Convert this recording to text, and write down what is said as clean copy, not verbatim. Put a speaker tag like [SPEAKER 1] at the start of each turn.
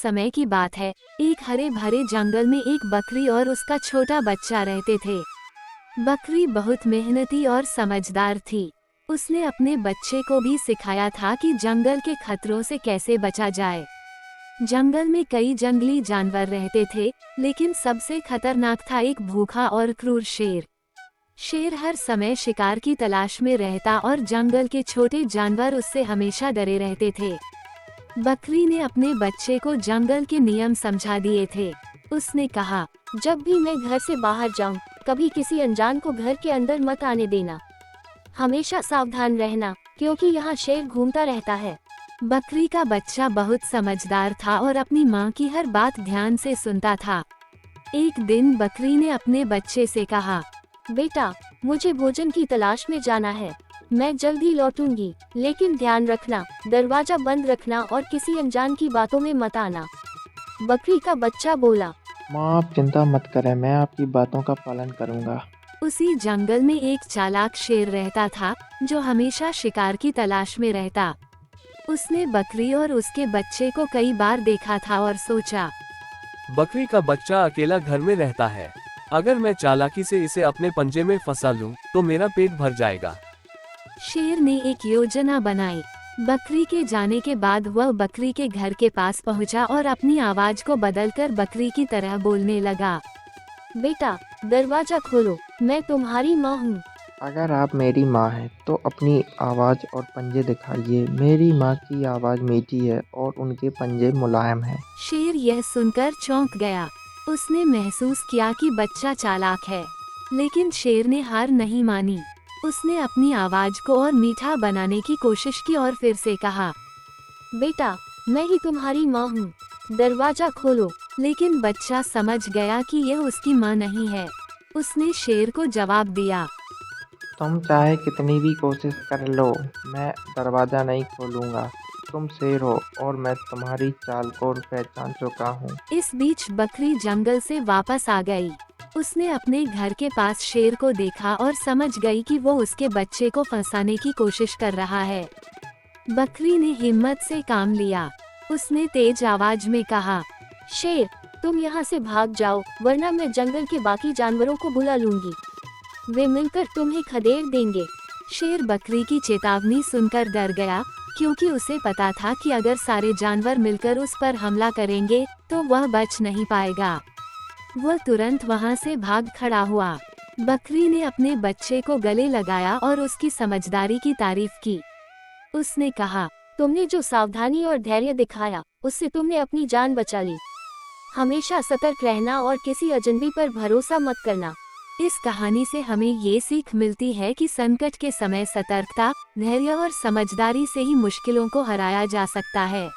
[SPEAKER 1] समय की बात है। एक हरे भरे जंगल में एक बकरी और उसका छोटा बच्चा रहते थे। बकरी बहुत मेहनती और समझदार थी। उसने अपने बच्चे को भी सिखाया था कि जंगल के खतरों से कैसे बचा जाए। जंगल में कई जंगली जानवर रहते थे, लेकिन सबसे खतरनाक था एक भूखा और क्रूर शेर। शेर हर समय शिकार की तलाश में रहता और जंगल के छोटे जानवर उससे हमेशा डरे रहते थे। बकरी ने अपने बच्चे को जंगल के नियम समझा दिए थे। उसने कहा,
[SPEAKER 2] जब भी मैं घर से बाहर जाऊं, कभी किसी अनजान को घर के अंदर मत आने देना। हमेशा सावधान रहना, क्योंकि यहाँ शेर घूमता रहता है।
[SPEAKER 1] बकरी का बच्चा बहुत समझदार था और अपनी माँ की हर बात ध्यान से सुनता था। एक दिन बकरी ने अपने बच्चे से कहा,
[SPEAKER 2] बेटा, मुझे भोजन की तलाश में जाना है। मैं जल्दी लौटूंगी, लेकिन ध्यान रखना, दरवाजा बंद रखना और किसी अनजान की बातों में मत आना। बकरी का बच्चा बोला,
[SPEAKER 3] माँ आप चिंता मत करें, मैं आपकी बातों का पालन करूँगा।
[SPEAKER 1] उसी जंगल में एक चालाक शेर रहता था, जो हमेशा शिकार की तलाश में रहता। उसने बकरी और उसके बच्चे को कई बार देखा था और सोचा,
[SPEAKER 4] बकरी का बच्चा अकेला घर में रहता है। अगर मैं चालाकी से इसे अपने पंजे में फंसा लूं, तो मेरा पेट भर जाएगा।
[SPEAKER 1] शेर ने एक योजना बनाई। बकरी के जाने के बाद वह बकरी के घर के पास पहुंचा और अपनी आवाज को बदलकर बकरी की तरह बोलने लगा,
[SPEAKER 2] बेटा, दरवाजा खोलो, मैं तुम्हारी माँ हूँ।
[SPEAKER 3] अगर आप मेरी माँ हैं तो अपनी आवाज़ और पंजे दिखाइए। मेरी माँ की आवाज़ मीठी है और उनके पंजे मुलायम हैं।
[SPEAKER 1] शेर यह सुनकर चौंक गया। उसने महसूस किया कि बच्चा चालाक है, लेकिन शेर ने हार नहीं मानी। उसने अपनी आवाज को और मीठा बनाने की कोशिश की और फिर से कहा,
[SPEAKER 2] बेटा, मैं ही तुम्हारी माँ हूँ, दरवाजा खोलो।
[SPEAKER 1] लेकिन बच्चा समझ गया कि यह उसकी माँ नहीं है। उसने शेर को जवाब दिया,
[SPEAKER 3] तुम चाहे कितनी भी कोशिश कर लो, मैं दरवाज़ा नहीं खोलूँगा। तुम शेर हो और मैं तुम्हारी चाल को पहचान चुका हूँ।
[SPEAKER 1] इस बीच बकरी जंगल से वापस आ गई। उसने अपने घर के पास शेर को देखा और समझ गई कि वो उसके बच्चे को फंसाने की कोशिश कर रहा है। बकरी ने हिम्मत से काम लिया। उसने तेज आवाज में कहा,
[SPEAKER 2] शेर, तुम यहाँ से भाग जाओ, वरना मैं जंगल के बाकी जानवरों को बुला लूंगी। वे मिलकर तुम्हें खदेड़ देंगे।
[SPEAKER 1] शेर बकरी की चेतावनी सुनकर डर गया, क्योंकि उसे पता था कि अगर सारे जानवर मिलकर उस पर हमला करेंगे तो वह बच नहीं पाएगा। वह तुरंत वहां से भाग खड़ा हुआ। बकरी ने अपने बच्चे को गले लगाया और उसकी समझदारी की तारीफ की। उसने कहा,
[SPEAKER 2] तुमने जो सावधानी और धैर्य दिखाया, उससे तुमने अपनी जान बचा ली। हमेशा सतर्क रहना और किसी अजनबी पर भरोसा मत करना।
[SPEAKER 1] इस कहानी से हमें ये सीख मिलती है कि संकट के समय सतर्कता, धैर्य और समझदारी से ही मुश्किलों को हराया जा सकता है।